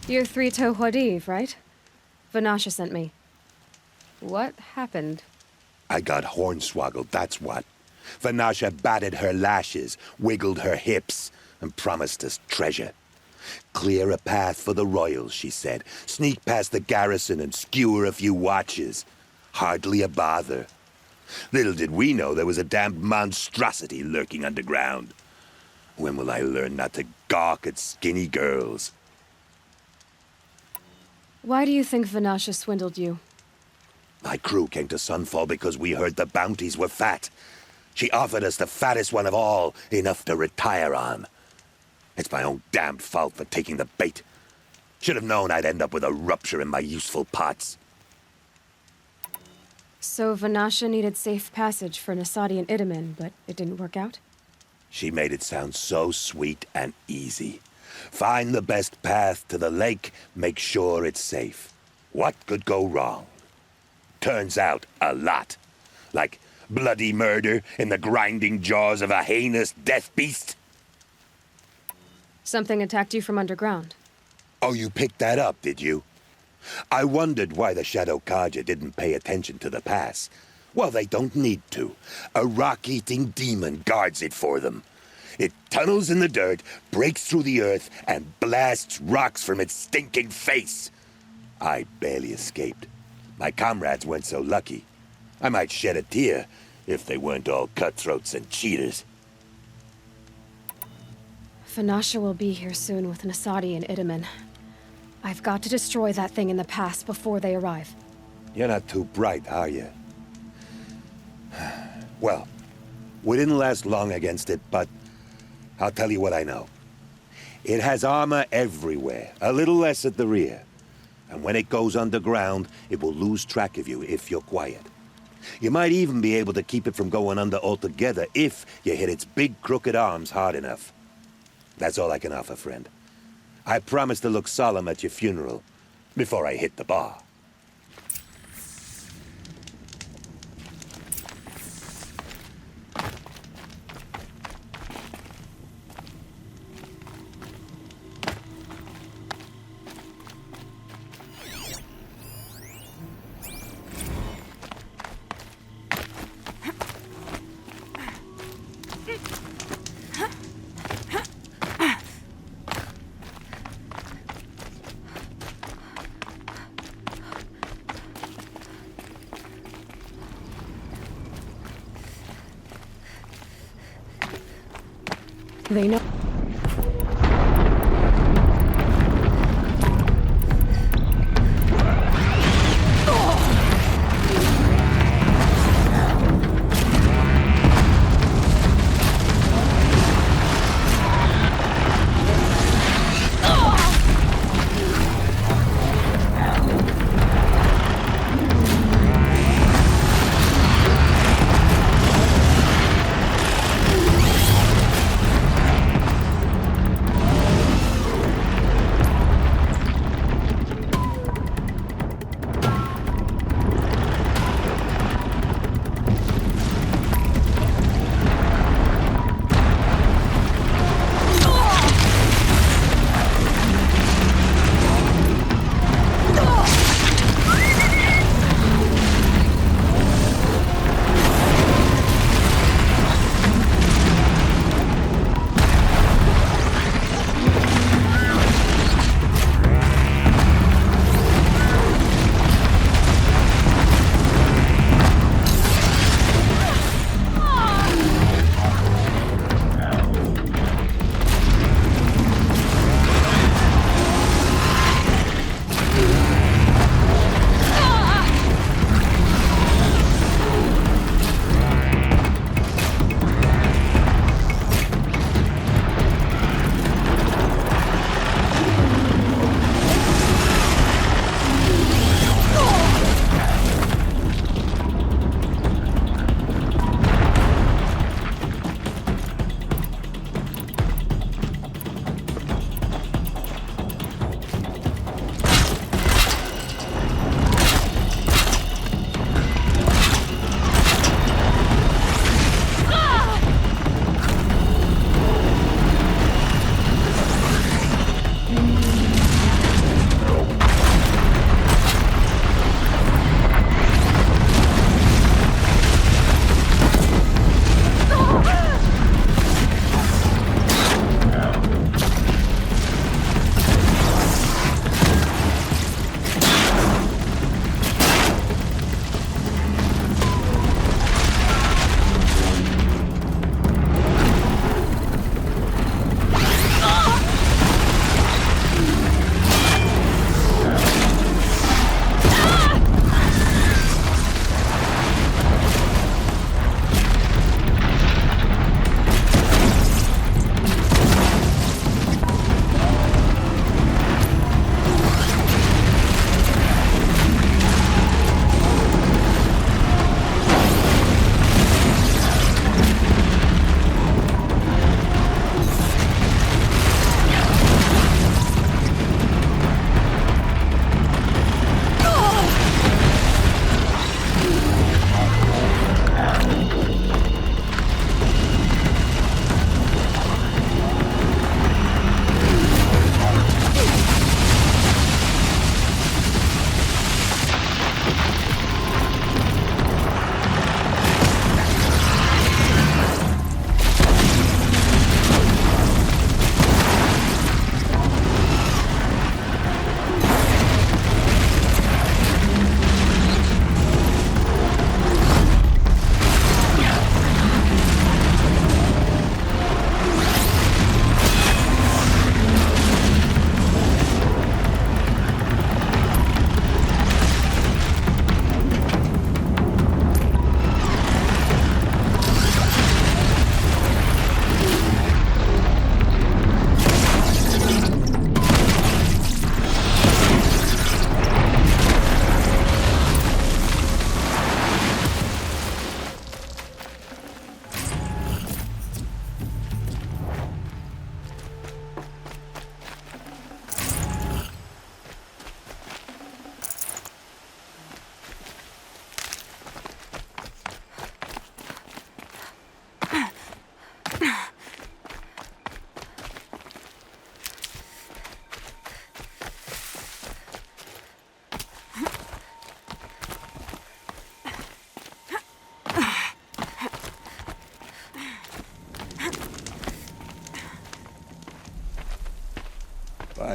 You're Three-Toe Huadiv, right? Vanasha sent me. What happened? I got hornswoggled, that's what. Vanasha batted her lashes, wiggled her hips, and promised us treasure. Clear a path for the royals, she said. Sneak past the garrison and skewer a few watches. Hardly a bother. Little did we know there was a damned monstrosity lurking underground. When will I learn not to gawk at skinny girls? Why do you think Vanasha swindled you? My crew came to Sunfall because we heard the bounties were fat. She offered us the fattest one of all, enough to retire on. It's my own damned fault for taking the bait. Should have known I'd end up with a rupture in my useful parts. So Vanasha needed safe passage for Nasadi and Idaman, but it didn't work out? She made it sound so sweet and easy. Find the best path to the lake, make sure it's safe. What could go wrong? Turns out, a lot. Like bloody murder in the grinding jaws of a heinous death beast. Something attacked you from underground. Oh, you picked that up, did you? I wondered why the Shadow Kaja didn't pay attention to the pass. Well, they don't need to. A rock-eating demon guards it for them. It tunnels in the dirt, breaks through the earth, and blasts rocks from its stinking face. I barely escaped. My comrades weren't so lucky. I might shed a tear if they weren't all cutthroats and cheaters. Vanasha will be here soon with Nasadi and Idaman. I've got to destroy that thing in the pass before they arrive. You're not too bright, are you? Well, we didn't last long against it, but I'll tell you what I know. It has armor everywhere, a little less at the rear. And when it goes underground, it will lose track of you if you're quiet. You might even be able to keep it from going under altogether if you hit its big crooked arms hard enough. That's all I can offer, friend. I promise to look solemn at your funeral before I hit the bar. They know.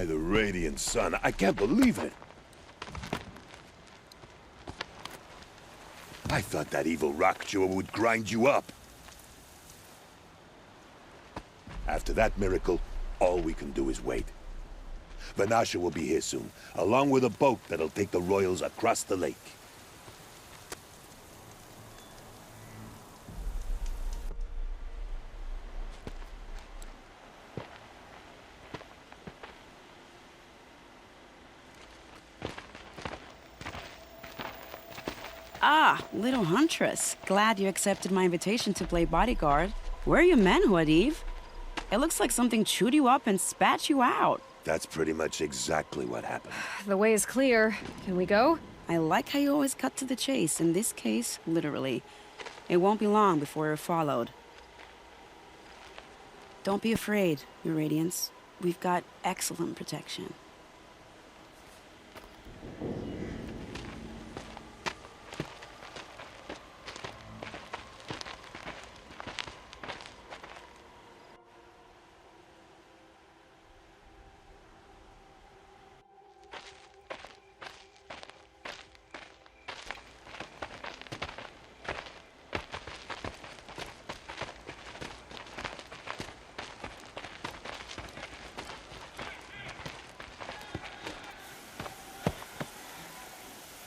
By the radiant sun, I can't believe it. I thought that evil rock chewer would grind you up. After that miracle, all we can do is wait. Vanasha will be here soon, along with a boat that'll take the royals across the lake. Ah, little huntress. Glad you accepted my invitation to play bodyguard. Where are your men, Huadiv? It looks like something chewed you up and spat you out. That's pretty much exactly what happened. The way is clear. Can we go? I like how you always cut to the chase. In this case, literally. It won't be long before you're followed. Don't be afraid, Your Radiance. We've got excellent protection.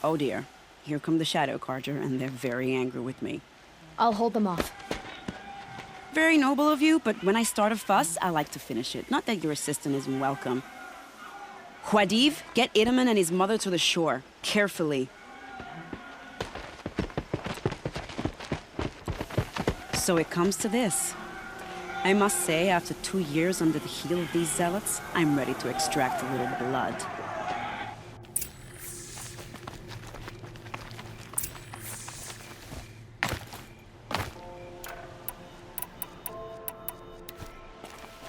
Oh dear, here come the Shadow Carter, and they're very angry with me. I'll hold them off. Very noble of you, but when I start a fuss, I like to finish it. Not that your assistant isn't welcome. Huadiv, get Itaman and his mother to the shore. Carefully. So it comes to this. I must say, after 2 years under the heel of these zealots, I'm ready to extract a little blood.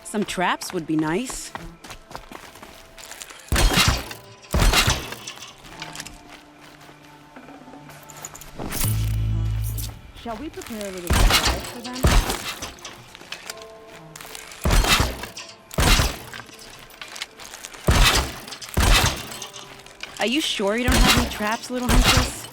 Some traps would be nice. Shall we prepare a little surprise for them? Are you sure you don't have any traps, little huntress?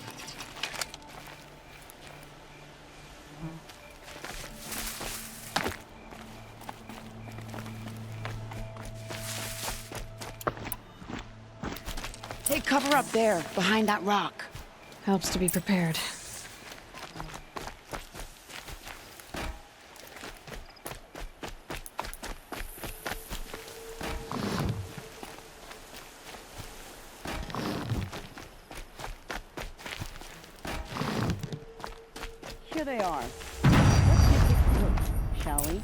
Take cover up there, behind that rock. Helps to be prepared. Here they are. Let's get this look, shall we?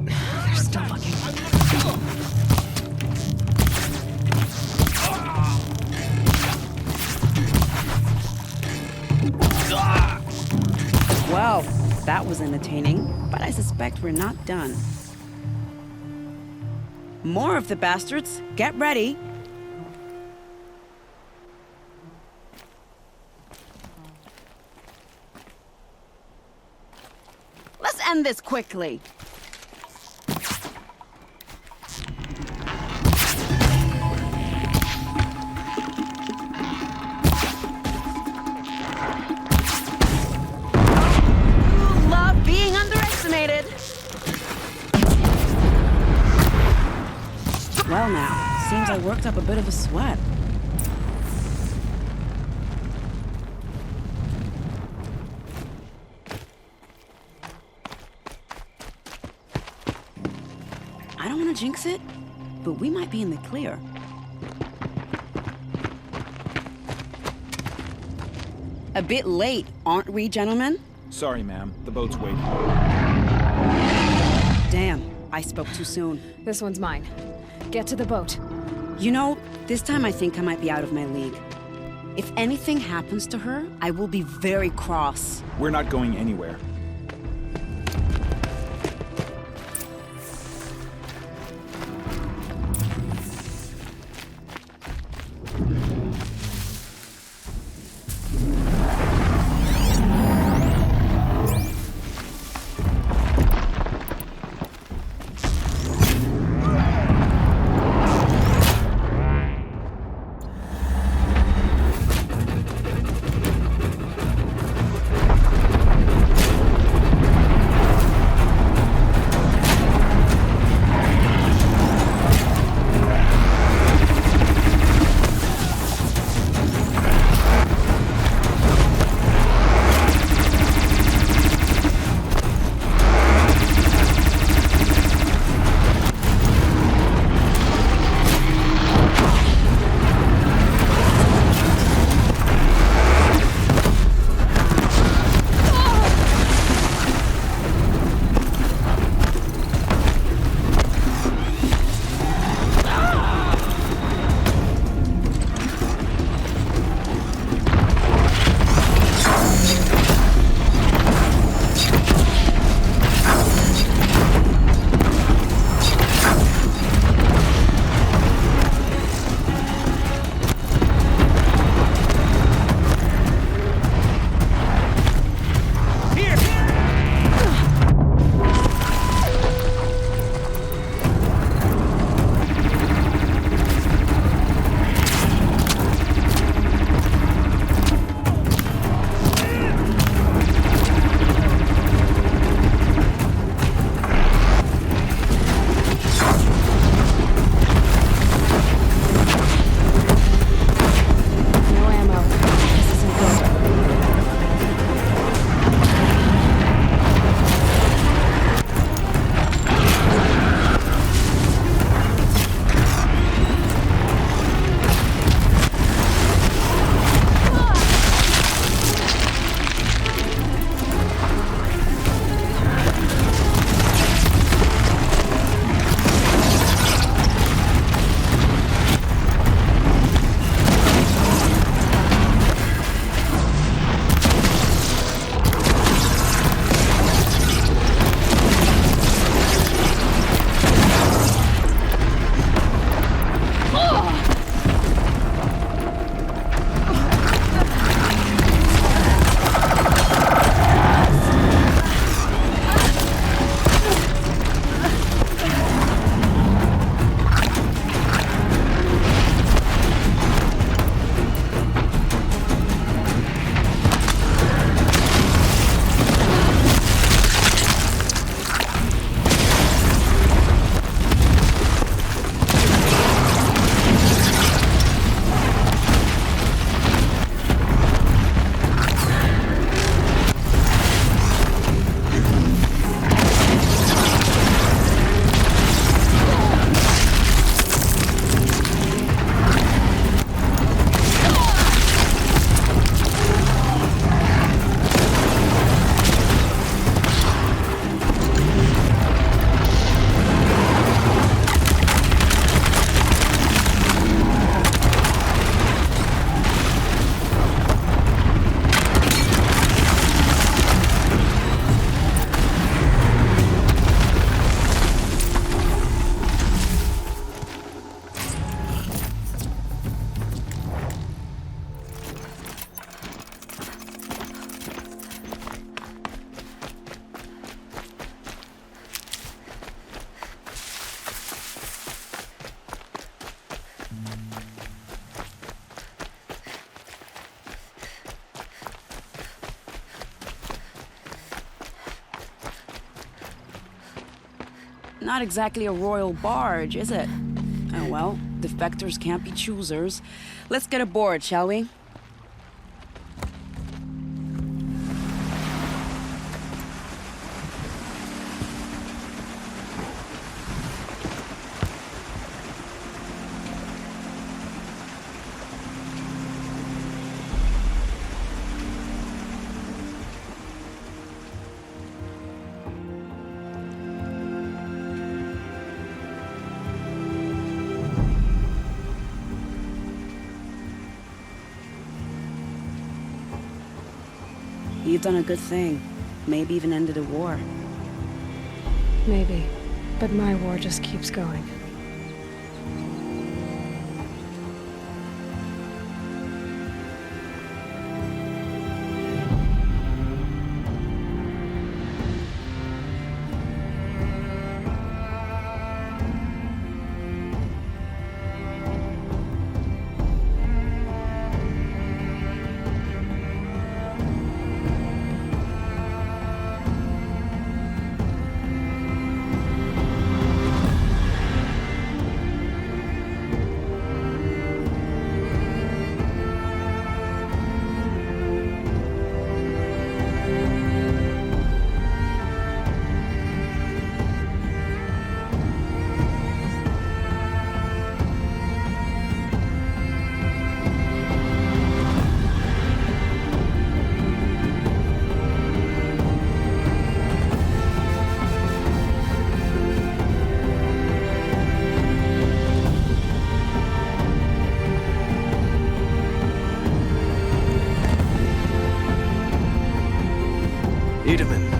They're still looking. Well, that was entertaining, but I suspect we're not done. More of the bastards. Get ready. Let's end this quickly. Love being underestimated. Well now, seems I worked up a bit of a sweat. I don't want to jinx it, but we might be in the clear. A bit late, aren't we, gentlemen? Sorry, ma'am. The boat's waiting. Damn, I spoke too soon. This one's mine. Get to the boat. You know, this time I think I might be out of my league. If anything happens to her, I will be very cross. We're not going anywhere. Not exactly a royal barge, is it? Oh well, defectors can't be choosers. Let's get aboard, shall we? You've done a good thing. Maybe even ended a war. Maybe. But my war just keeps going.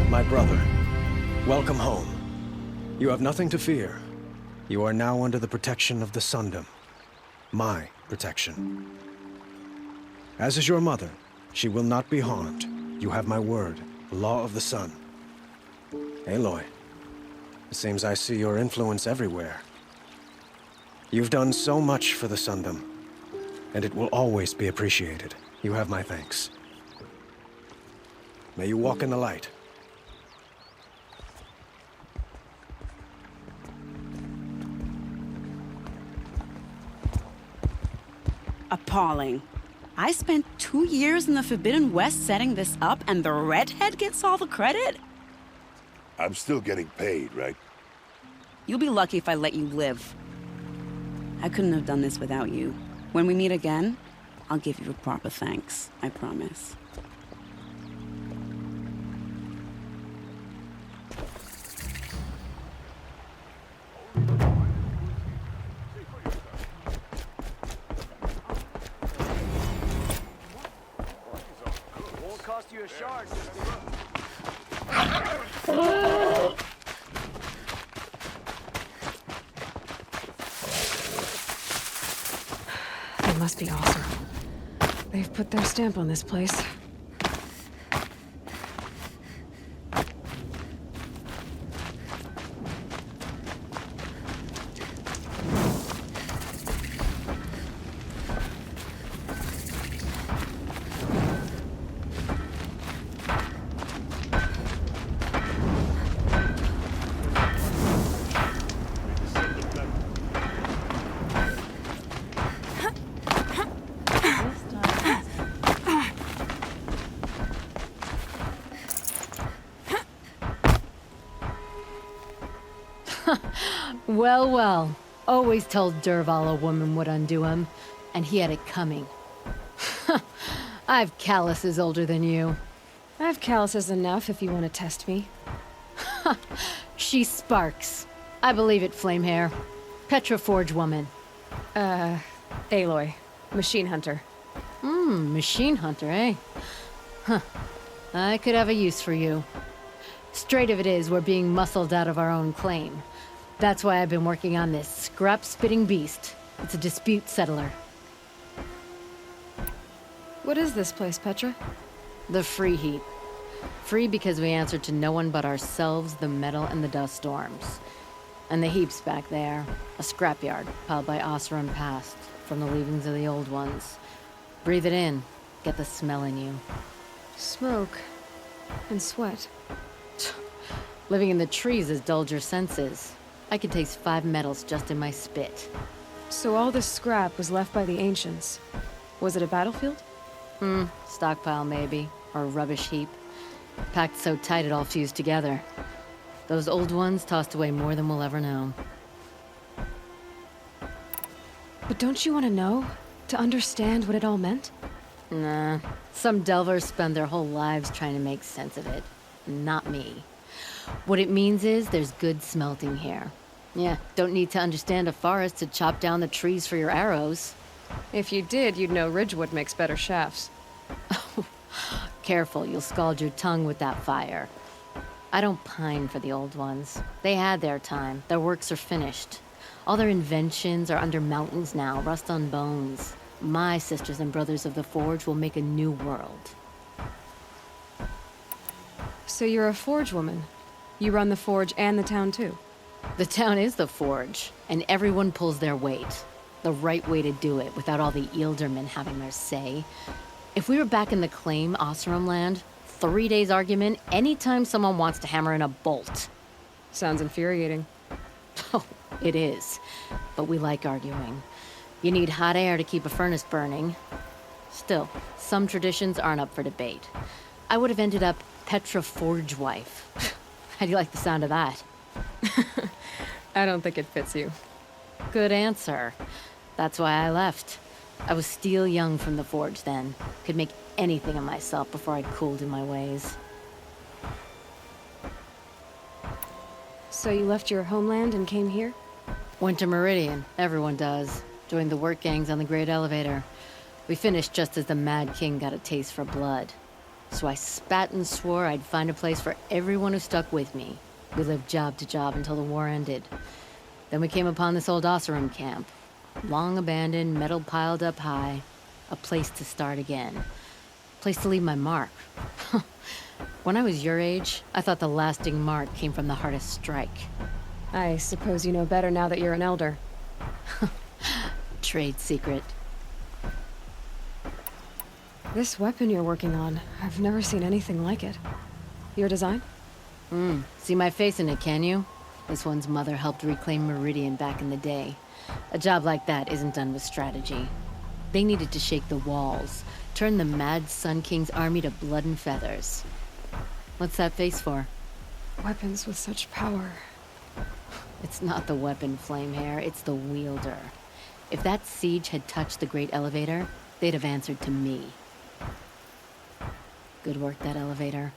My brother, welcome home. You have nothing to fear. You are now under the protection of the Sundom. My protection. As is your mother, she will not be harmed. You have my word, the law of the sun. Aloy, it seems I see your influence everywhere. You've done so much for the Sundom, and it will always be appreciated. You have my thanks. May you walk in the light. Appalling. I spent 2 years in the Forbidden West setting this up, and the redhead gets all the credit? I'm still getting paid, right? You'll be lucky if I let you live. I couldn't have done this without you. When we meet again, I'll give you a proper thanks, I promise. They must be awesome. They've put their stamp on this place. Well, well. Always told Derval a woman would undo him, and he had it coming. I've calluses older than you. I have calluses enough if you want to test me. She sparks. I believe it, Flamehair. Petra Forge woman. Aloy. Machine hunter. Machine hunter, eh? Huh. I could have a use for you. Straight of it is, we're being muscled out of our own claim. That's why I've been working on this scrap-spitting beast. It's a dispute settler. What is this place, Petra? The Free Heap. Free because we answer to no one but ourselves, the metal, and the dust storms. And the heap's back there. A scrapyard, piled by Oseram past, from the leavings of the old ones. Breathe it in. Get the smell in you. Smoke. And sweat. Living in the trees has dulled your senses. I can taste 5 metals just in my spit. So all this scrap was left by the ancients. Was it a battlefield? Stockpile maybe, or a rubbish heap. Packed so tight it all fused together. Those old ones tossed away more than we'll ever know. But don't you want to know? To understand what it all meant? Nah. Some delvers spend their whole lives trying to make sense of it. Not me. What it means is there's good smelting here. Yeah, don't need to understand a forest to chop down the trees for your arrows. If you did, you'd know Ridgewood makes better shafts. Careful, you'll scald your tongue with that fire. I don't pine for the old ones. They had their time. Their works are finished. All their inventions are under mountains now, rust on bones. My sisters and brothers of the Forge will make a new world. So you're a Forge woman. You run the Forge and the town too. The town is the Forge, and everyone pulls their weight. The right way to do it, without all the Ealdormen having their say. If we were back in the Claim Osram land, 3 days argument anytime someone wants to hammer in a bolt. Sounds infuriating. Oh, it is. But we like arguing. You need hot air to keep a furnace burning. Still, some traditions aren't up for debate. I would have ended up Petra Forge wife. How do you like the sound of that? I don't think it fits you. Good answer. That's why I left. I was steel young from the Forge then. Could make anything of myself before I'd cooled in my ways. So you left your homeland and came here? Went to Meridian. Everyone does. Joined the work gangs on the Great Elevator. We finished just as the Mad King got a taste for blood. So I spat and swore I'd find a place for everyone who stuck with me. We lived job to job until the war ended. Then we came upon this old Osram camp. Long abandoned, metal piled up high. A place to start again. Place to leave my mark. When I was your age, I thought the lasting mark came from the hardest strike. I suppose you know better now that you're an elder. Trade secret. This weapon you're working on, I've never seen anything like it. Your design? See my face in it, can you? This one's mother helped reclaim Meridian back in the day. A job like that isn't done with strategy. They needed to shake the walls, turn the mad Sun King's army to blood and feathers. What's that face for? Weapons with such power. It's not the weapon, Flamehair, it's the wielder. If that siege had touched the Great Elevator, they'd have answered to me. Good work, that elevator.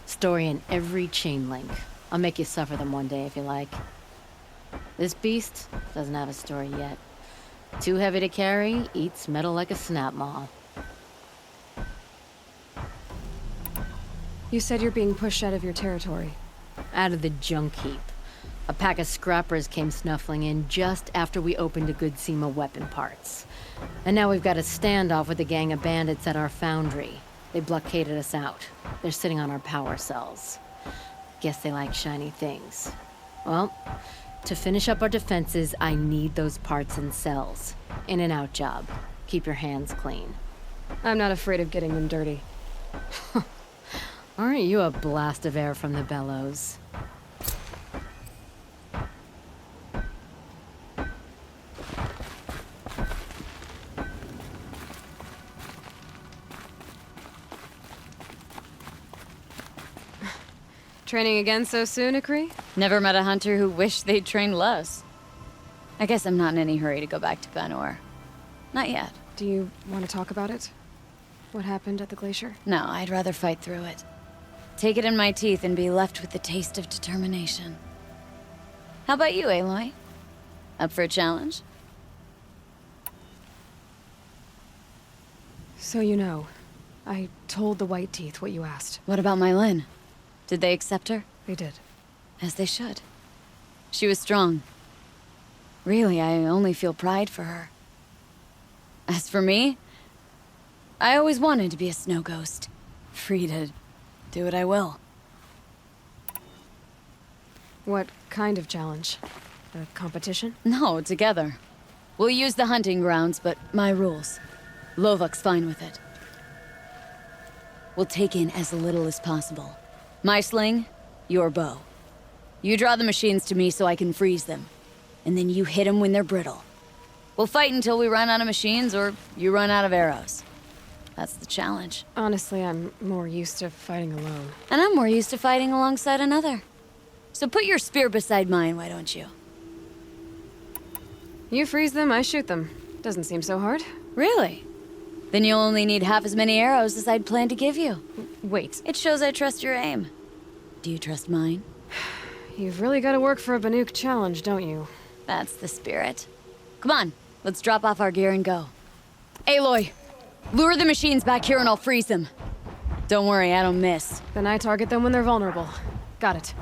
Story in every chain link. I'll make you suffer them one day if you like. This beast doesn't have a story yet. Too heavy to carry, eats metal like a snap maw. You said you're being pushed out of your territory. Out of the junk heap. A pack of scrappers came snuffling in just after we opened a good seam of weapon parts. And now we've got a standoff with a gang of bandits at our foundry. They blockaded us out. They're sitting on our power cells. Guess they like shiny things. Well, to finish up our defenses, I need those parts and cells. In and out job. Keep your hands clean. I'm not afraid of getting them dirty. Aren't you a blast of air from the bellows? Training again so soon, Akri? Never met a hunter who wished they'd trained less. I guess I'm not in any hurry to go back to Banor. Not yet. Do you want to talk about it? What happened at the glacier? No, I'd rather fight through it. Take it in my teeth and be left with the taste of determination. How about you, Aloy? Up for a challenge? So you know, I told the White Teeth what you asked. What about my Lynn? Did they accept her? They did. As they should. She was strong. Really, I only feel pride for her. As for me, I always wanted to be a snow ghost. Free to do what I will. What kind of challenge? A competition? No, together. We'll use the hunting grounds, but my rules. Lovok's fine with it. We'll take in as little as possible. My sling, your bow. You draw the machines to me so I can freeze them. And then you hit them when they're brittle. We'll fight until we run out of machines or you run out of arrows. That's the challenge. Honestly, I'm more used to fighting alone. And I'm more used to fighting alongside another. So put your spear beside mine, why don't you? You freeze them, I shoot them. Doesn't seem so hard. Really? Then you'll only need half as many arrows as I'd planned to give you. Wait, It shows I trust your aim. Do you trust mine? you've really got to work for a Banuk challenge, don't you? That's the spirit. Come on, let's drop off our gear and go. Aloy, lure the machines back here and I'll freeze them. Don't worry, I don't miss. Then I target them when they're vulnerable. Got it.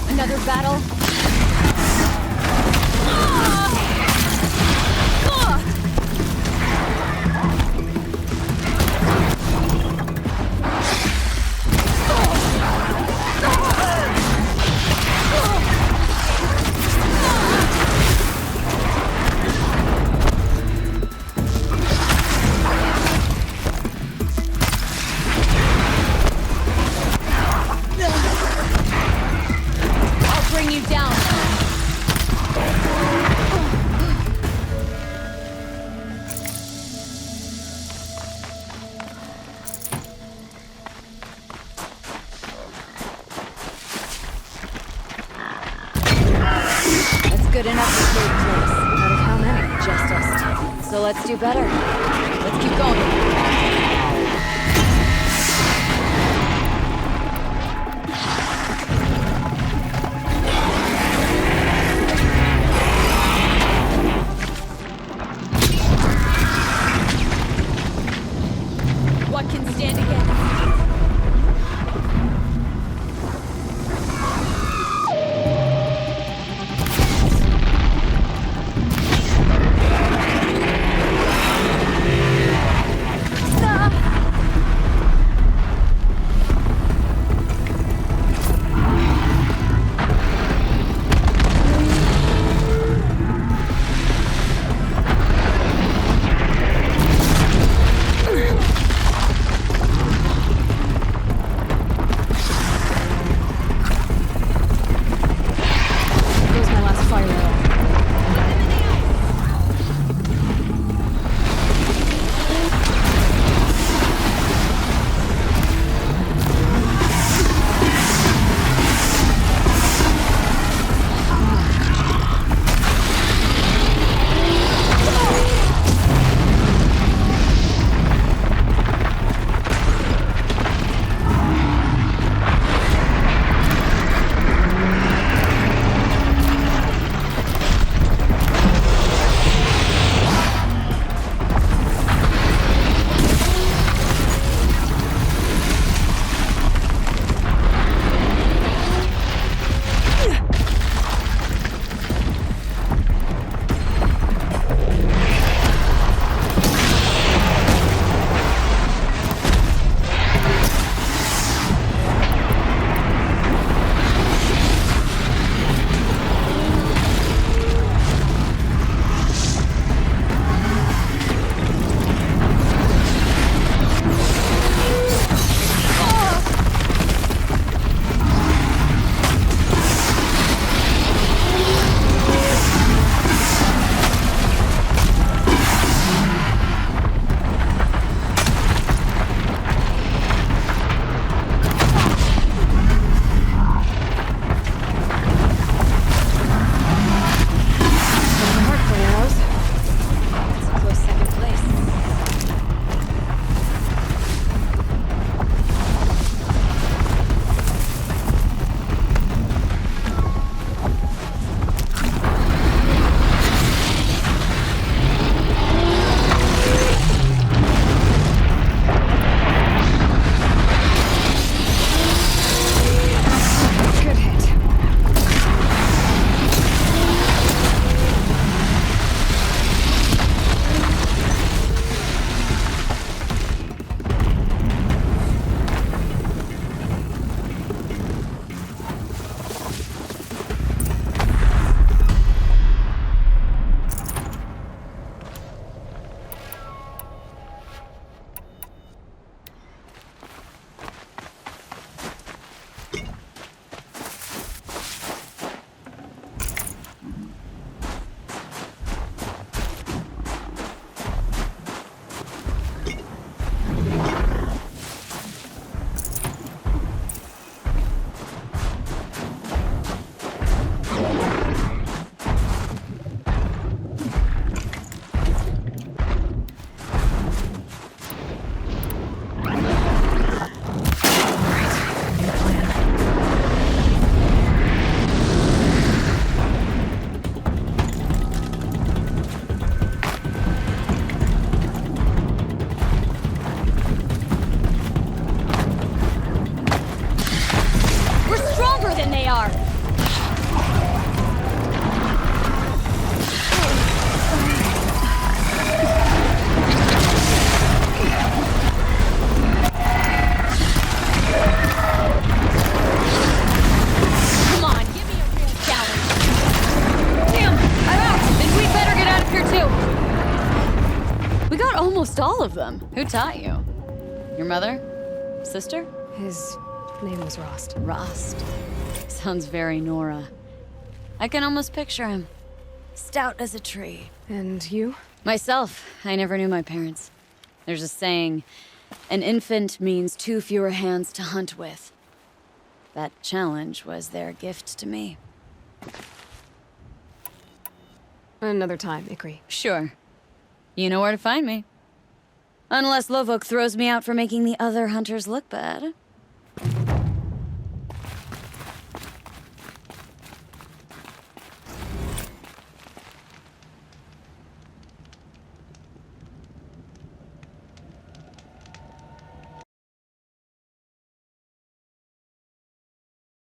Another battle? I'll bring you down. That's good enough for third place. Out of how many? Just us. So let's do better. Let's keep going. What can stand against? all of them. Who taught you? Your mother? Sister? His name was Rost. Rost. Sounds very Nora. I can almost picture him. Stout as a tree. And you? Myself, I never knew my parents. There's a saying, an infant means 2 fewer hands to hunt with. That challenge was their gift to me. Another time, Ikri. Sure. You know where to find me. Unless Lovok throws me out for making the other hunters look bad.